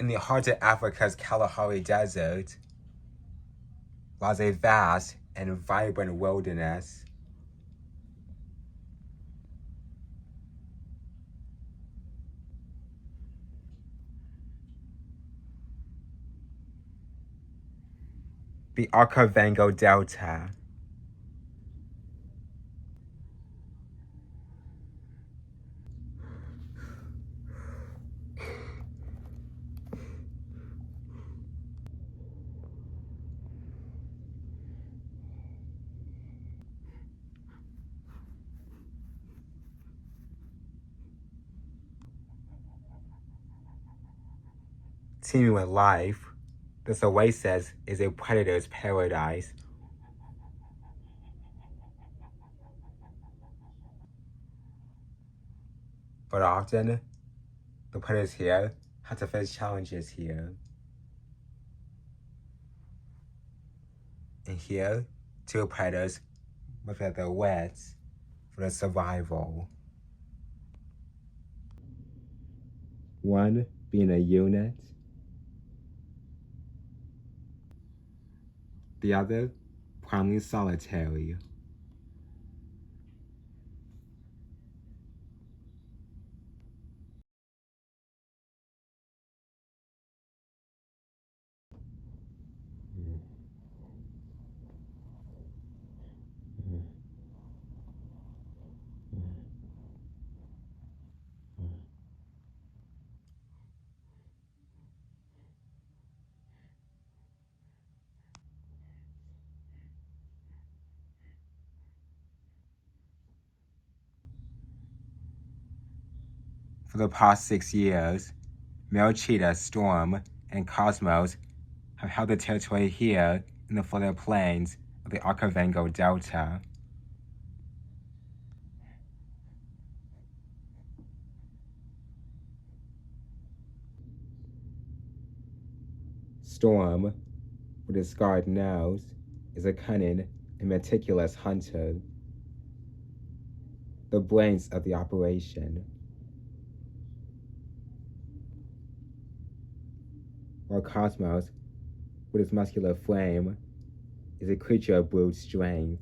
In the heart of Africa's Kalahari Desert lies a vast and vibrant wilderness. The Okavango Delta. Teeming with life, this oasis is a predator's paradise. But often, the predators here have to face challenges here. And here, two predators must be at their wits for their survival. One being a unit, the other primarily solitary. For the past 6 years, male cheetahs Storm and Cosmos have held the territory here in the flooded plains of the Okavango Delta. Storm, with his scarred nose, is a cunning and meticulous hunter, the brains of the operation. While Cosmos, with his muscular frame, is a creature of brute strength.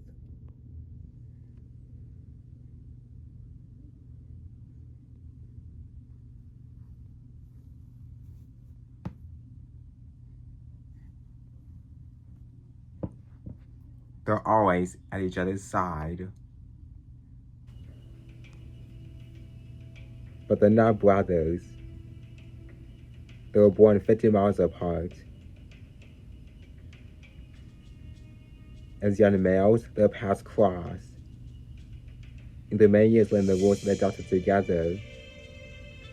They're always at each other's side. But they're not brothers. They were born 50 miles apart. As young males, their paths crossed. In the many years when the wolves they adopted together,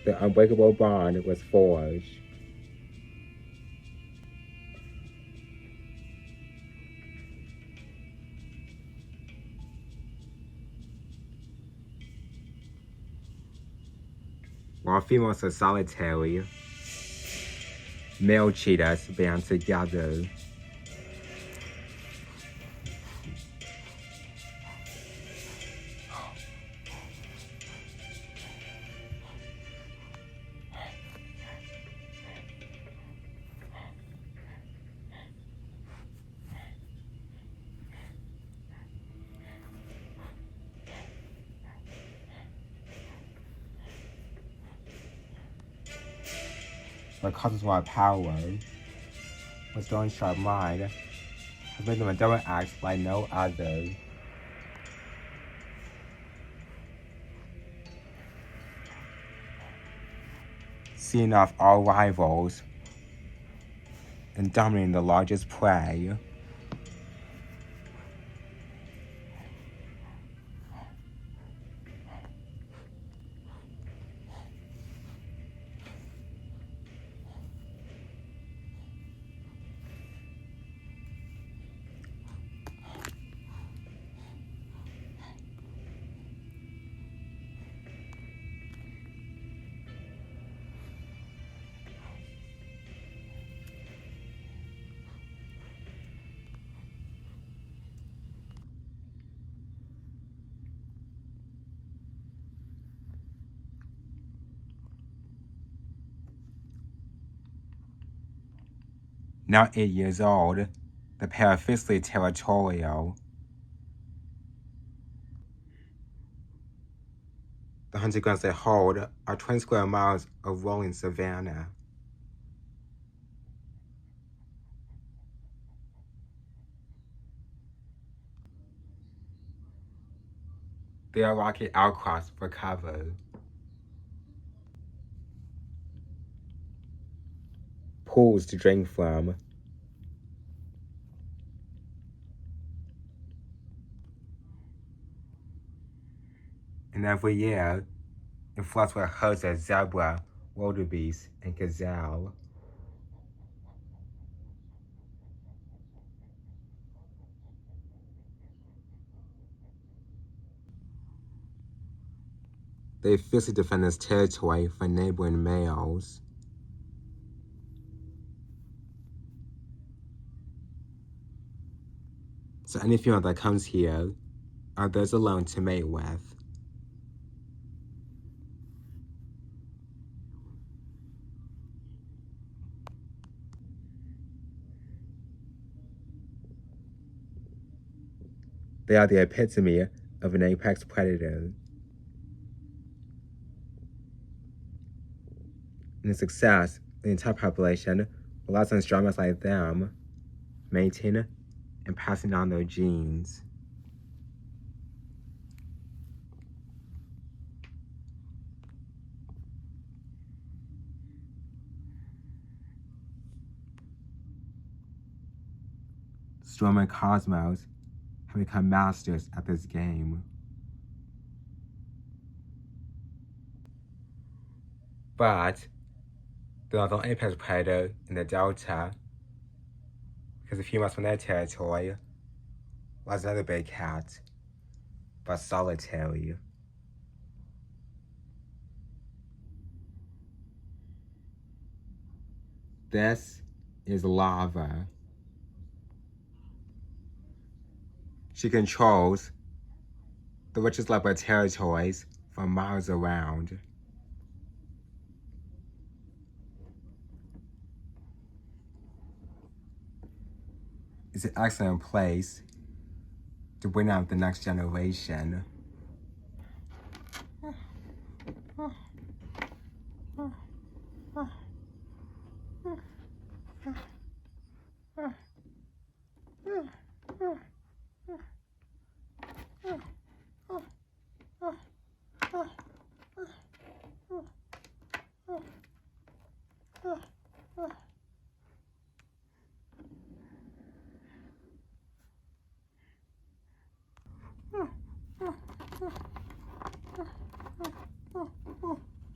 their unbreakable bond was forged. While females are solitary, male cheetahs band together. But Cosmos' power, with their own sharp mind, has made them a double act like no other. Seeing off all rivals and dominating the largest prey. Now 8 years old, the pair are fiercely territorial. The hunting grounds they hold are 20 square miles of rolling savanna. They are rocky outcrops for cover. Pools to drink from. And every year, it floods with herds of zebra, wildebeest, and gazelle. They fiercely defend this territory from neighboring males. So any female that comes here are theirs alone to mate with. They are the epitome of an apex predator. And the success of the entire population relies on strummers like them mating and passing on their genes. Storm and Cosmos have become masters at this game. But they're not the only apex predator in the Delta, because a few miles from their territory lies another big cat, but solitary. This is Lava. She controls the richest leopard territories for miles around. It's an excellent place to bring out the next generation.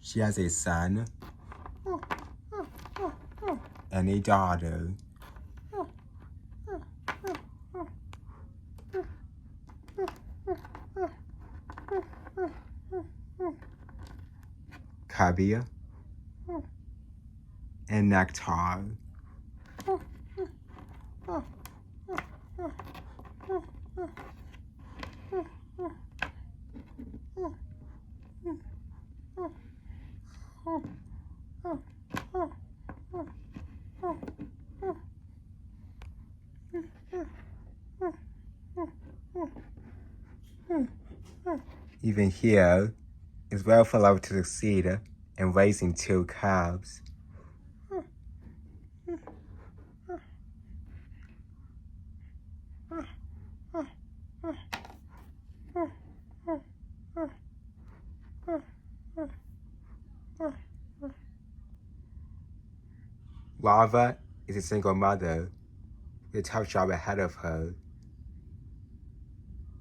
She has a son and a daughter. Cubby and Nectar. Even here, it's rare for love to succeed in raising 2 cubs. Lava is a single mother with a tough job ahead of her.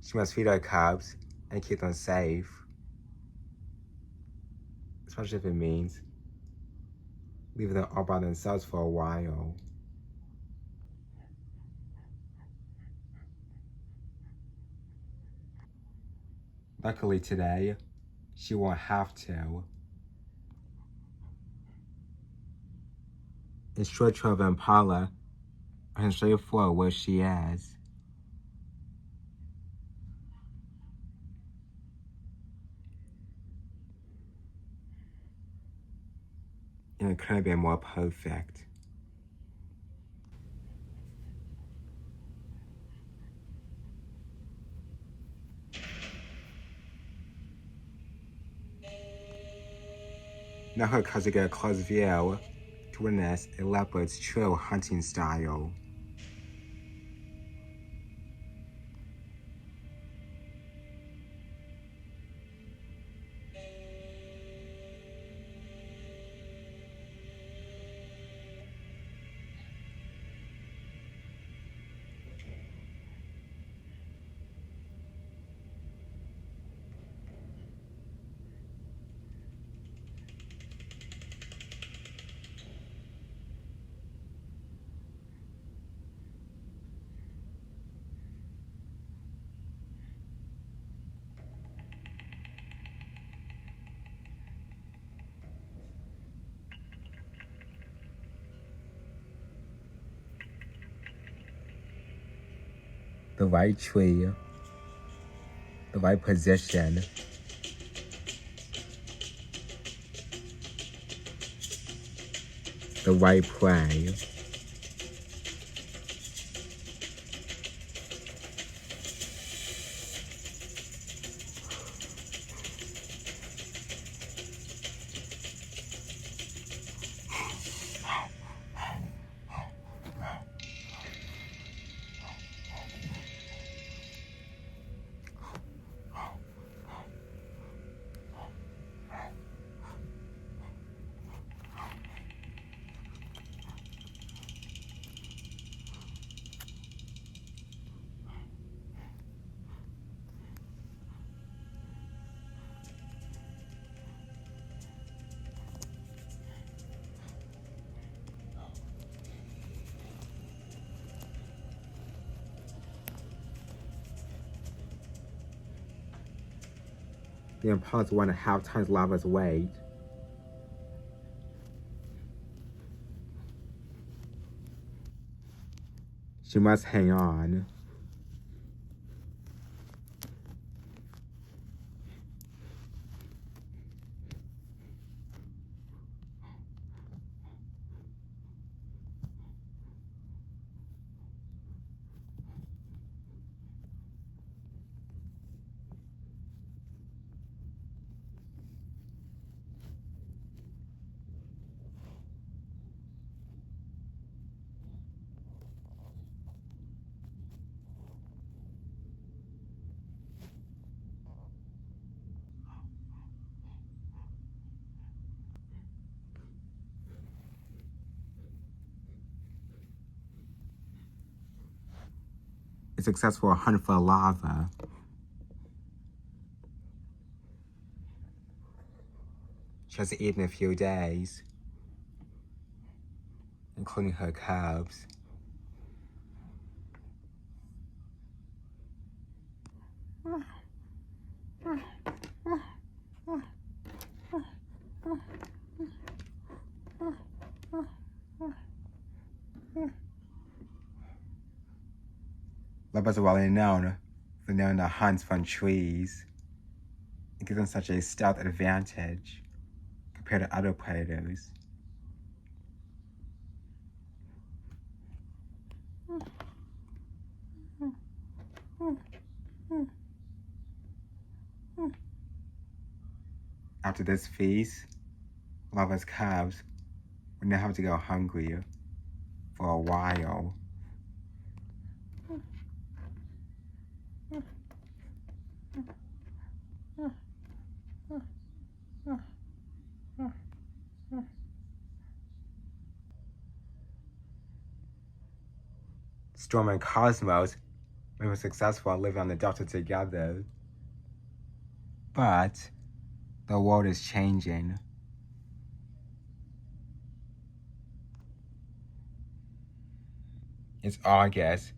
She must feed her cubs and keep them safe, especially if it means leaving them all by themselves for a while. Luckily today, she won't have to. It's short trail of Impala. I can show you for where she is. And it couldn't have been more perfect. Now her cousins get a close view to witness a leopard's true hunting style. The right tree, the right position, the right prey. The impulse 1.5 times lava's weight. She must hang on. A successful hunt for lava. She hasn't eaten in a few days, including her cubs. Leopards are well known for knowing the hunts from trees. It gives them such a stealth advantage compared to other predators. After this feast, Lava's cubs will now have to go hungry for a while. Storm and Cosmos were successful at living on the Delta together. But the world is changing. It's August,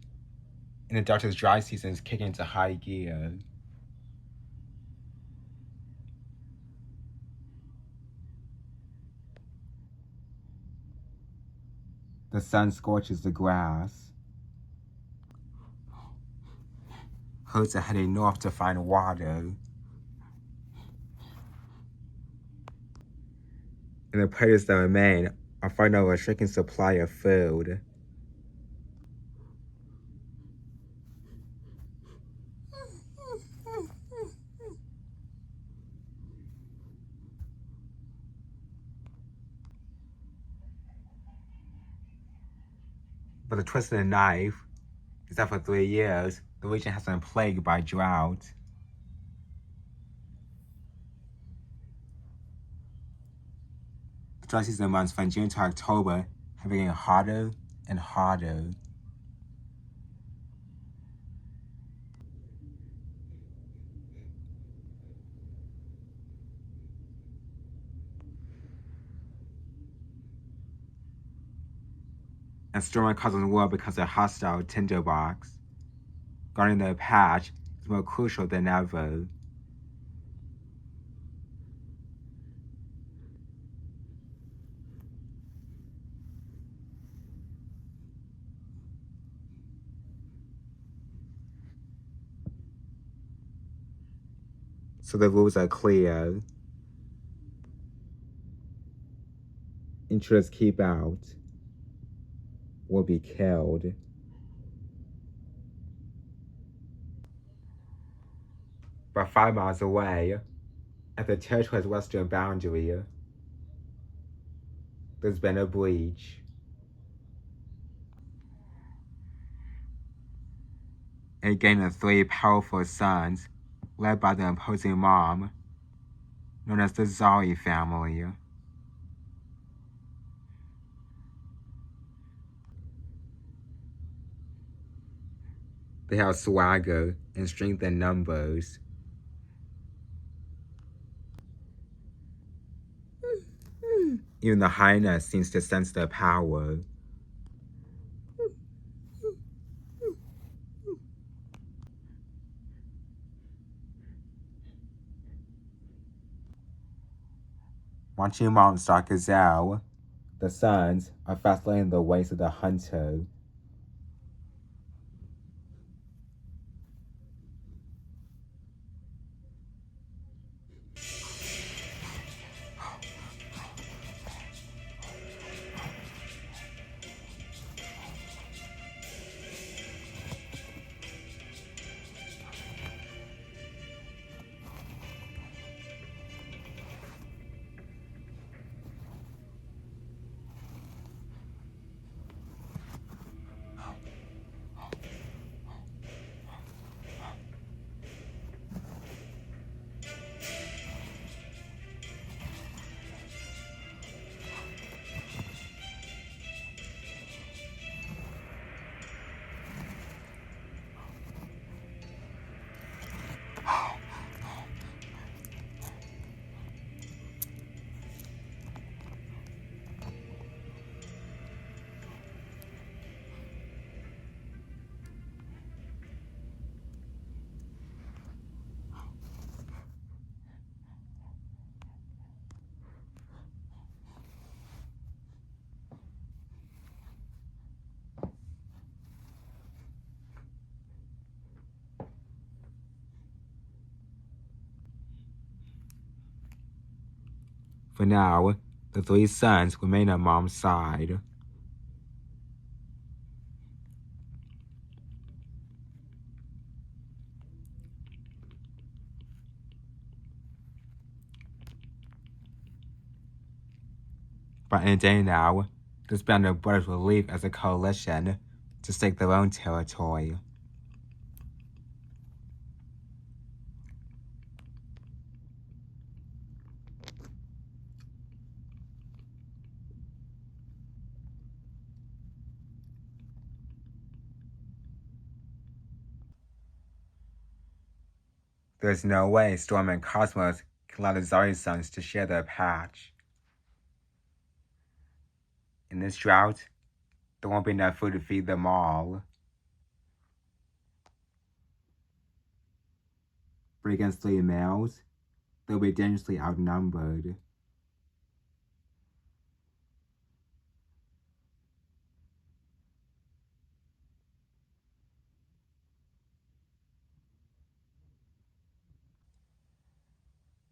and the Delta's dry season is kicking into high gear. The sun scorches the grass. Herds are heading north to find water. And the predators that remain are fighting over a shrinking supply of food. But the twist of the knife is that for 3 years, the region has been plagued by drought. The dry season months from June to October have been getting hotter and hotter. And storming causes war because of hostile tinderbox. Guarding the patch is more crucial than ever. So the rules are clear. Intruders keep out or be killed. But 5 miles away, at the territory's western boundary, there's been a breach. A gang of 3 powerful sons, led by the imposing mom, known as the Zari family. They have swagger and strength in numbers. Even the highness seems to sense their power. Watching mom stalk gazelle, the sons are fast learning the ways of the hunter. For now, the 3 sons remain on mom's side. But in a day now, this band of brothers will leave as a coalition to stake their own territory. There's no way Storm and Cosmos can allow the Zari sons to share their patch. In this drought, there won't be enough food to feed them all. But against 3 males, they'll be dangerously outnumbered.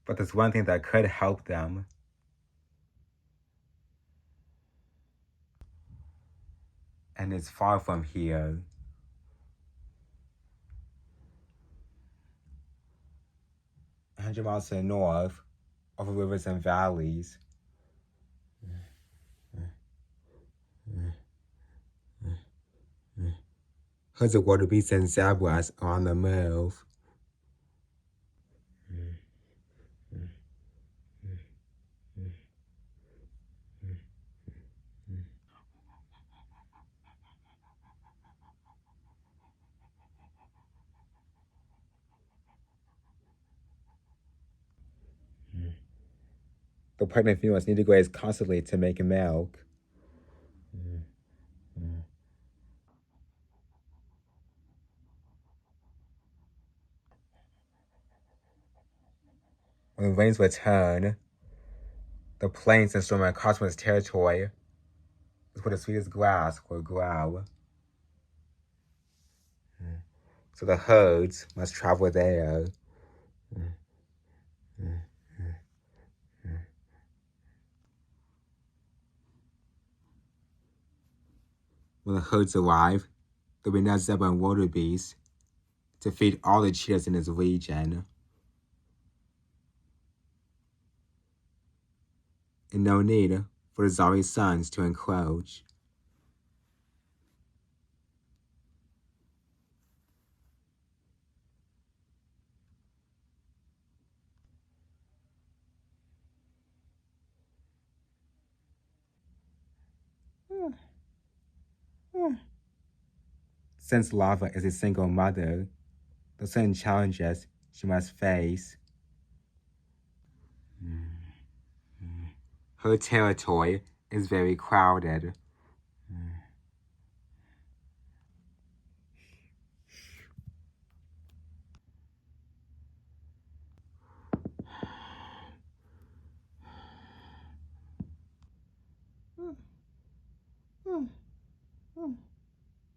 But there's one thing that could help them. And it's far from here. 100 miles to the north, over rivers and valleys. Herds of wildebeest and zebras are on the move. The pregnant females need to graze constantly to make milk. When the rains return, the plains and storm cosmos territory is where the sweetest grass will grow. So the herds must travel there. When the herds arrive, there will be enough zebra and wildebeest to feed all the cheetahs in this region. And no need for the Zari sons to encroach. Since Lava is a single mother, there are certain challenges she must face. Her territory is very crowded.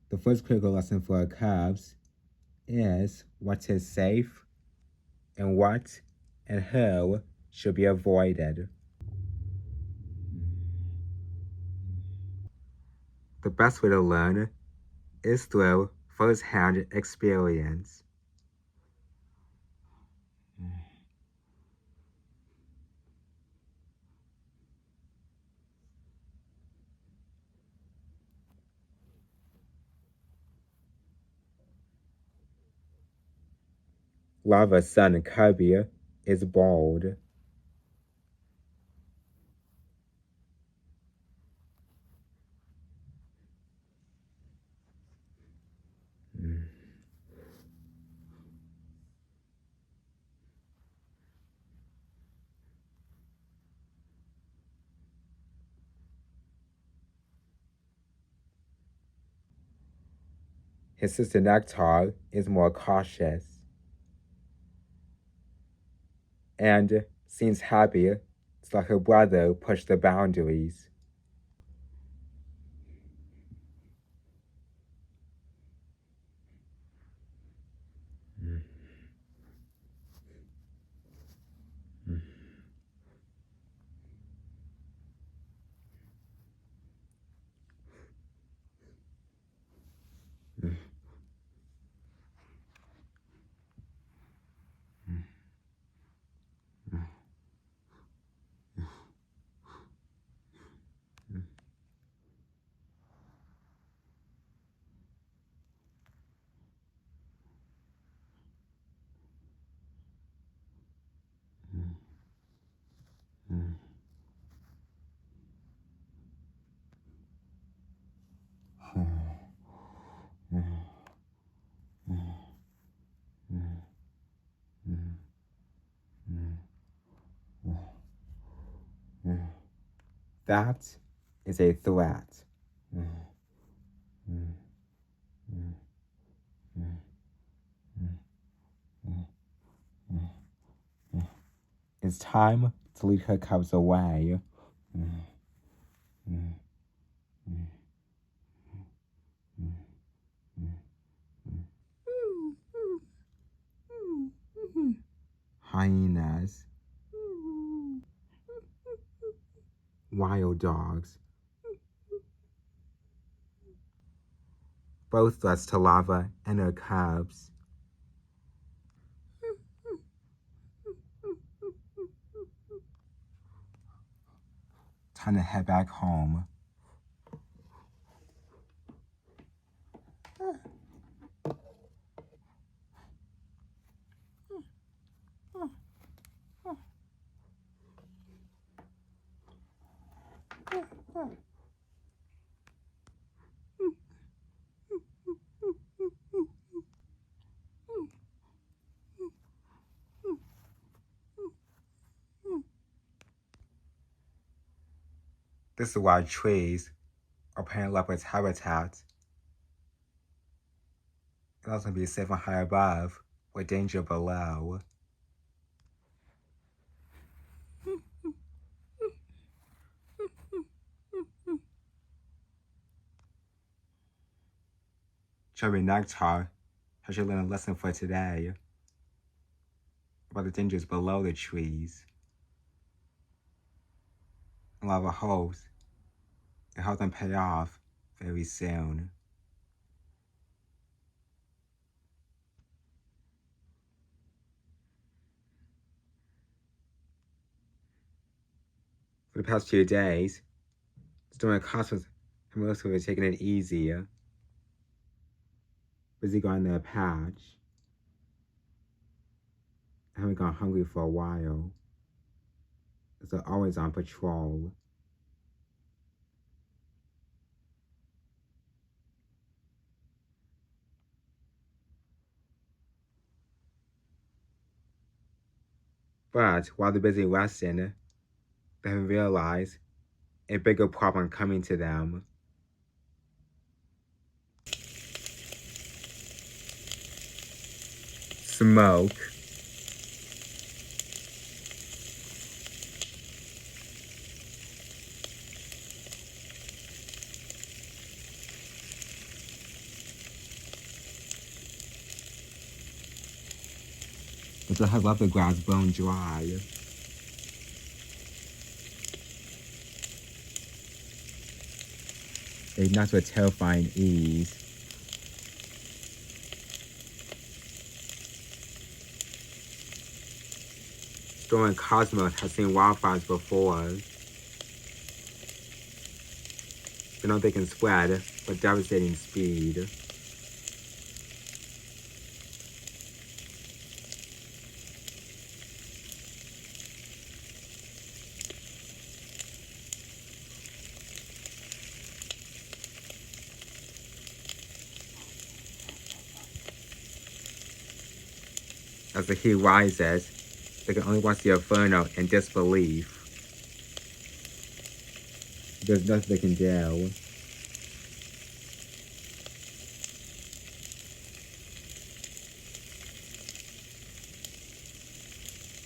The first critical lesson for our cubs is what is safe and what and who should be avoided. The best way to learn is through first-hand experience. Lava's son Cubby is bald. His sister Nectar is more cautious and seems happy to let her brother push the boundaries. That is a threat. It's time to lead her cubs away. Hyenas, wild dogs, both threats to Lava and her cubs. Time to head back home. This is why trees are plant leopard's habitat. It also be safe and high above, with danger below. Cherry Nectar has you learned a lesson for today about the dangers below the trees. And lava hopes and help them pay off very soon. For the past 2 days, Storm and Cosmos have mostly taken it easier. Busy going their patch. I haven't gone hungry for a while, as they're always on patrol. But while they're busy resting, they haven't realized a bigger problem coming to them. Smoke. But they have left the grass bone dry. They knocked with terrifying ease. Storm and Cosmos have seen wildfires before. They know they can spread with devastating speed. As the heat rises, they can only watch the inferno in disbelief. There's nothing they can do.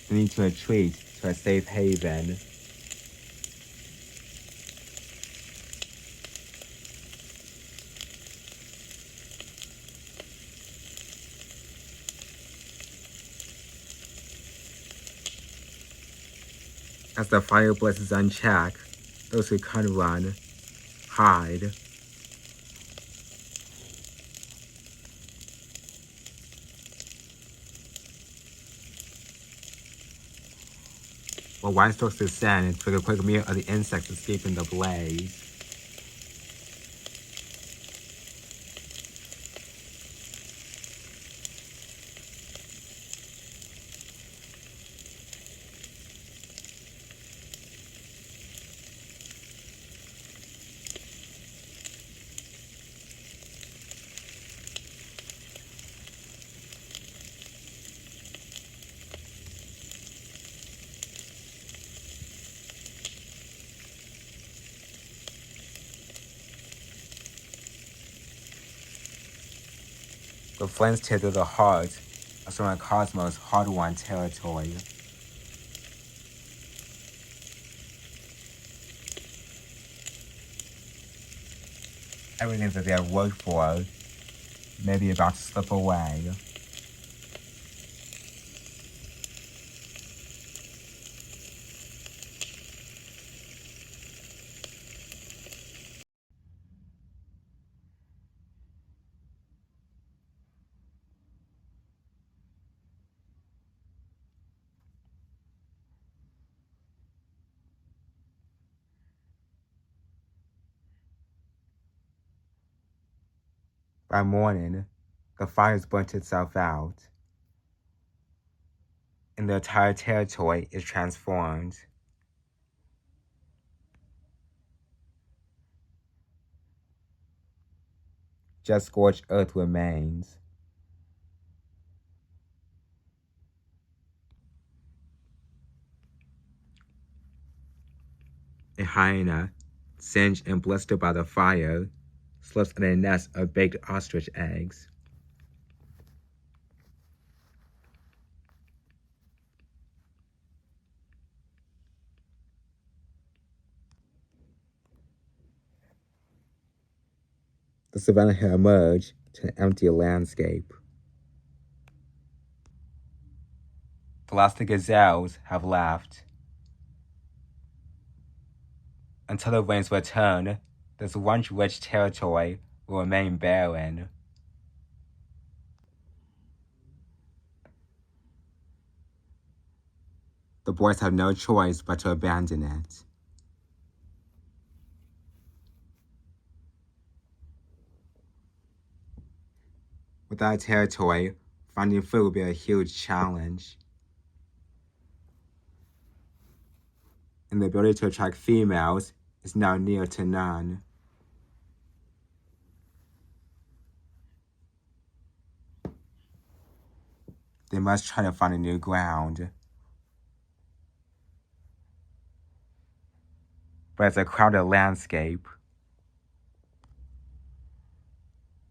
They need to retreat to a safe haven. As the fire blazes unchecked, those who can run, hide. While white storks descend for the quick meal of the insects escaping the blaze. The flames tear through the heart of Storm and Cosmos' hard-won territory. Everything that they have worked for may be about to slip away. By morning, the fire's burnt itself out, and the entire territory is transformed. just scorched earth remains. A hyena, singed and blistered by the fire, slept in a nest of baked ostrich eggs. The savannah had emerged to an empty landscape. The last of the gazelles have left. Until the rains return, this once rich territory will remain barren. The boys have no choice but to abandon it. Without territory, finding food will be a huge challenge. And the ability to attract females is now near to none. They must try to find a new ground. But it's a crowded landscape.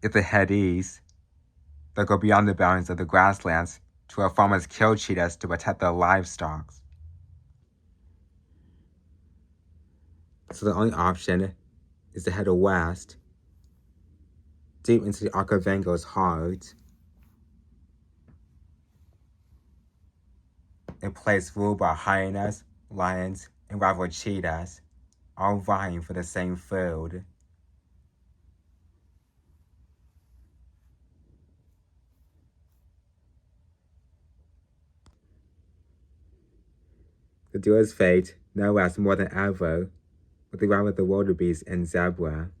If they head east, they'll go beyond the boundaries of the grasslands to where farmers kill cheetahs to protect their livestock. So the only option is to head west, deep into the Okavango's heart, a place ruled by hyenas, lions, and rival cheetahs, all vying for the same food. The duo's fate now rests more than ever with the ground with the wildebeest and zebra.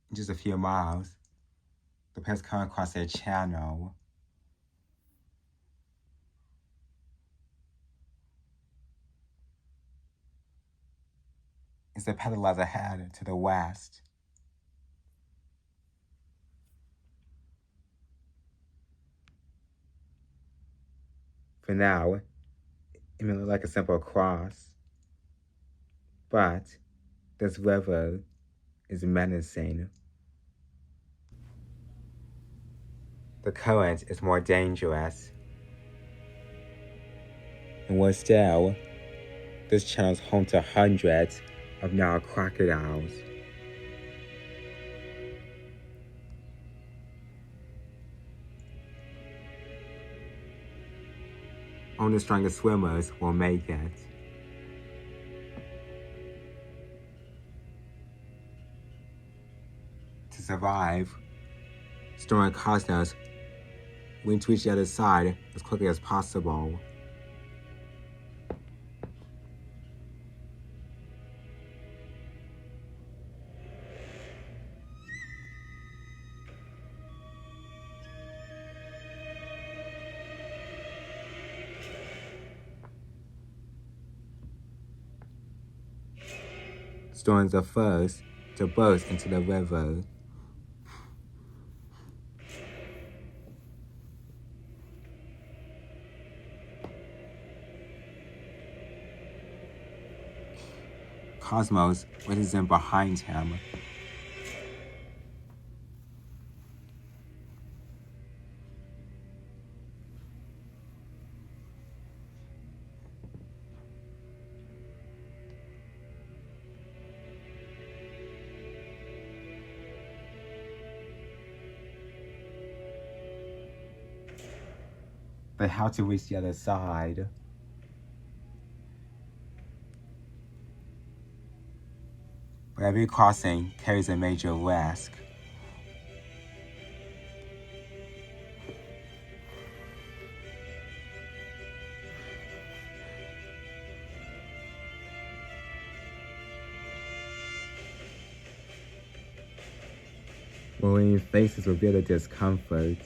In just a few miles, the pairs come across a channel. It's the path that lies ahead to the west. For now, it may look like a simple cross, but this river is menacing. The current is more dangerous. And worse still, this channel is home to hundreds of Nile crocodiles. Only the strongest swimmers will make it. To survive, Storm and Cosmos need to reach the other side as quickly as possible. Storms are first to burst into the river. Cosmos races in behind him. But how to reach the other side? But every crossing carries a major risk. Worrying faces reveal the discomfort.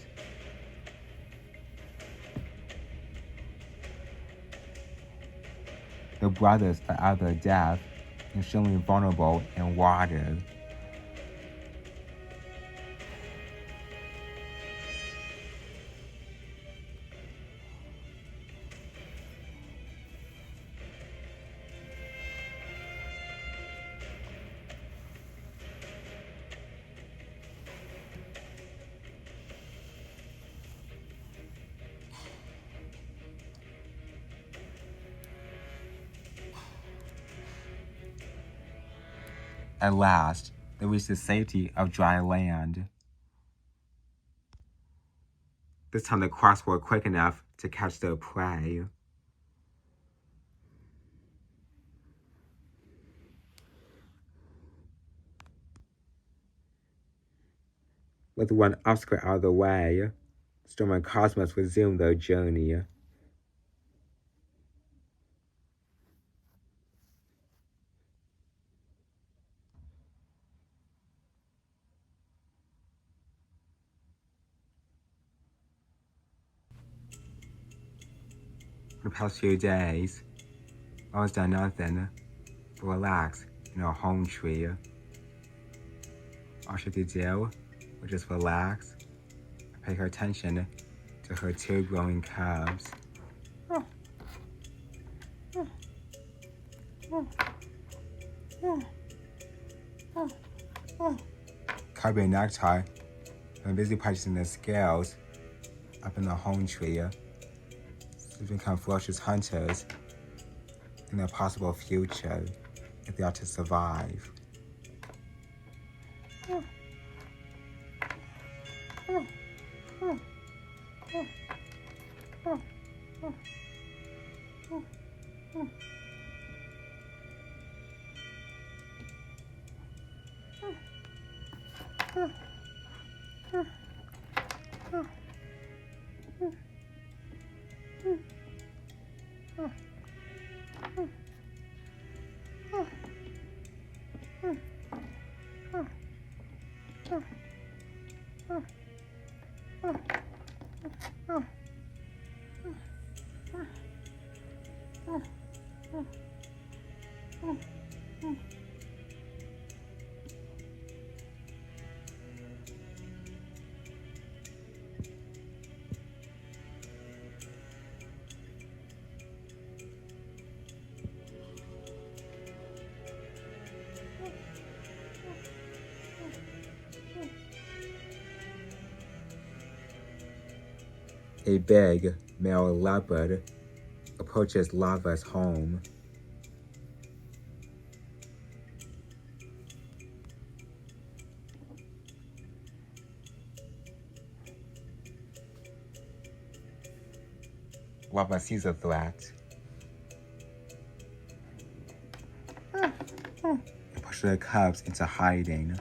The brothers are either deaf and extremely vulnerable in water. At last, they reach the safety of dry land. This time the crocs were quick enough to catch their prey. With one obstacle out of the way, Storm and Cosmos resumed their journey. For the past few days, I was done nothing but relax in our home tree. All she had to do was just relax and pay her attention to her two growing cubs. Cubby and Nectar have been busy practicing their skills up in the home tree to become ferocious hunters in their possible future if they are to survive. A big male leopard approaches Lava's home. Lava sees a threat and pushes the cubs into hiding.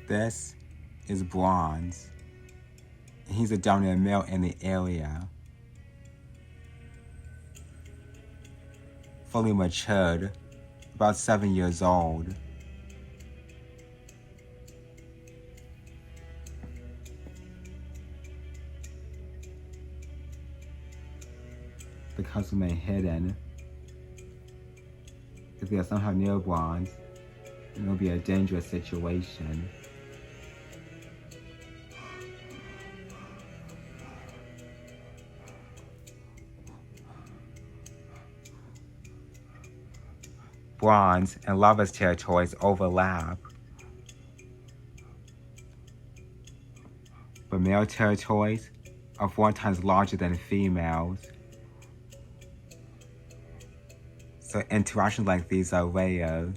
This is Bronze. He's a dominant male in the area. Fully matured, about 7 years old. The cubs remain hidden. If they are somehow near Bronze, it will be a dangerous situation. Bronze and Lava's territories overlap, but male territories are 4 times larger than females. so interactions like these are rare.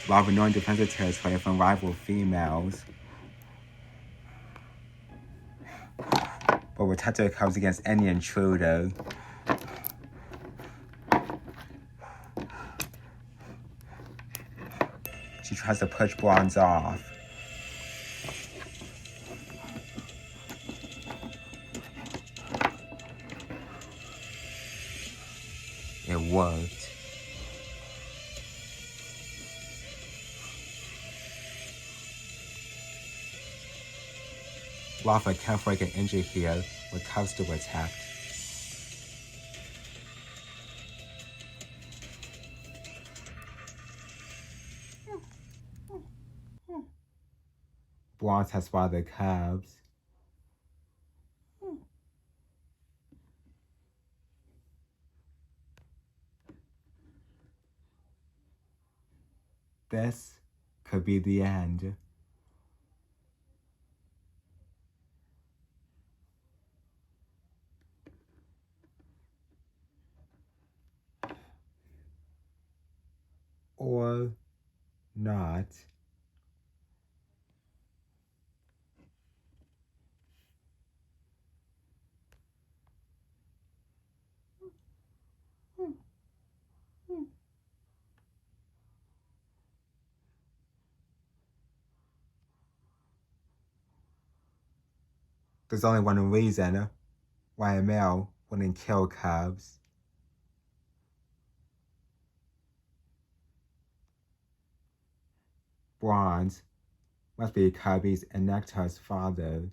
While ignoring defensive territory from rival females. But protect her cubs against any intruder. She tries to push Bronze off. It worked. Lava can't break an injury here with cubs to protect. Bronze has spotted the cubs. This could be the end. Or not. There's only one reason why a male wouldn't kill cubs. Bronze must be Cubby's and Nectar's father.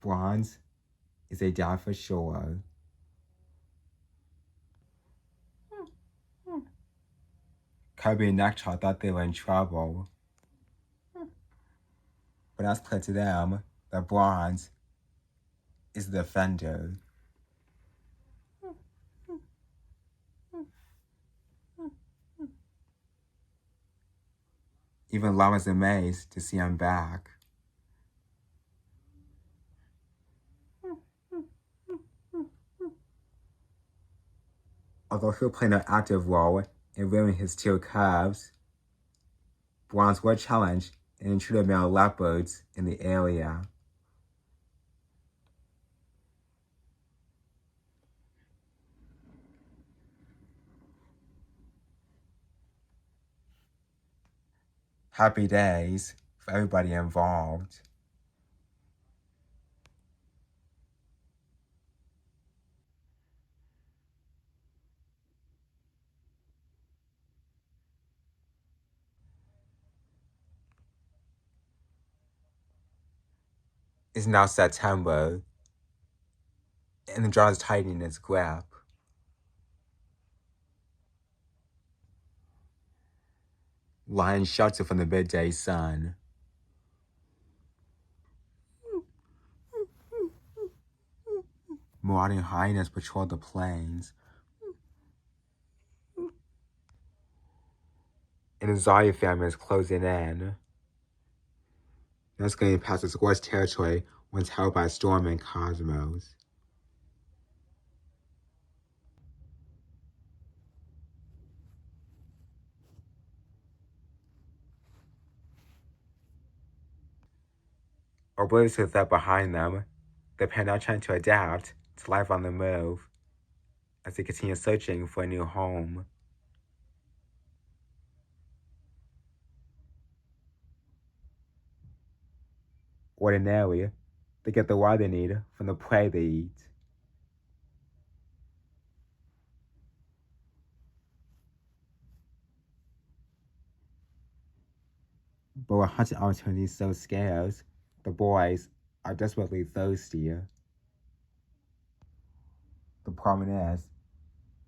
Bronze is a dad for sure. Cubby and Nectar thought they were in trouble. But that's clear to them that Bronze is the defender. Even Llama's amazed to see him back. Although he'll play an active role in rearing his two cubs, Bronze will challenge and intrude male leopards in the area. Happy days for everybody involved. It's now September, and the jaw is tightening its grip. Lions shelter from the midday sun. Marauding hyenas patrol the plains. And the Zaya family is closing in. That's getting past the squad's territory once held by Storm and Cosmos. Oblivious to that behind them, the pair now trying to adapt to life on the move as they continue searching for a new home. Ordinarily, they get the water they need from the prey they eat. But with hunting opportunities so scarce, the boys are desperately thirsty. The problem is,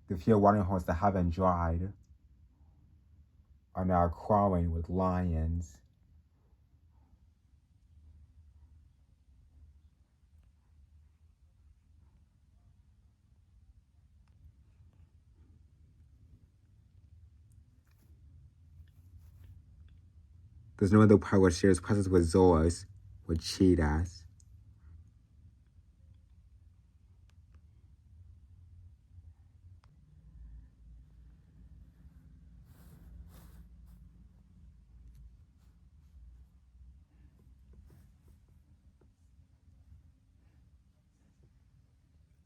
the few watering holes that haven't dried are now crawling with lions. There's no other part where shares presence with Zoras, with cheetahs.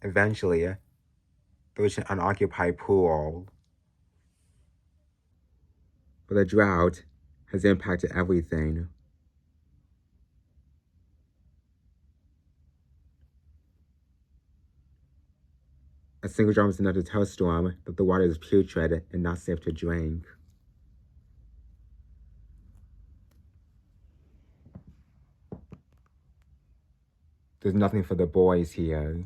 Eventually, there was an unoccupied pool. But the drought has impacted everything. A single drop is enough to tell Storm that the water is putrid and not safe to drink. There's nothing for the boys here.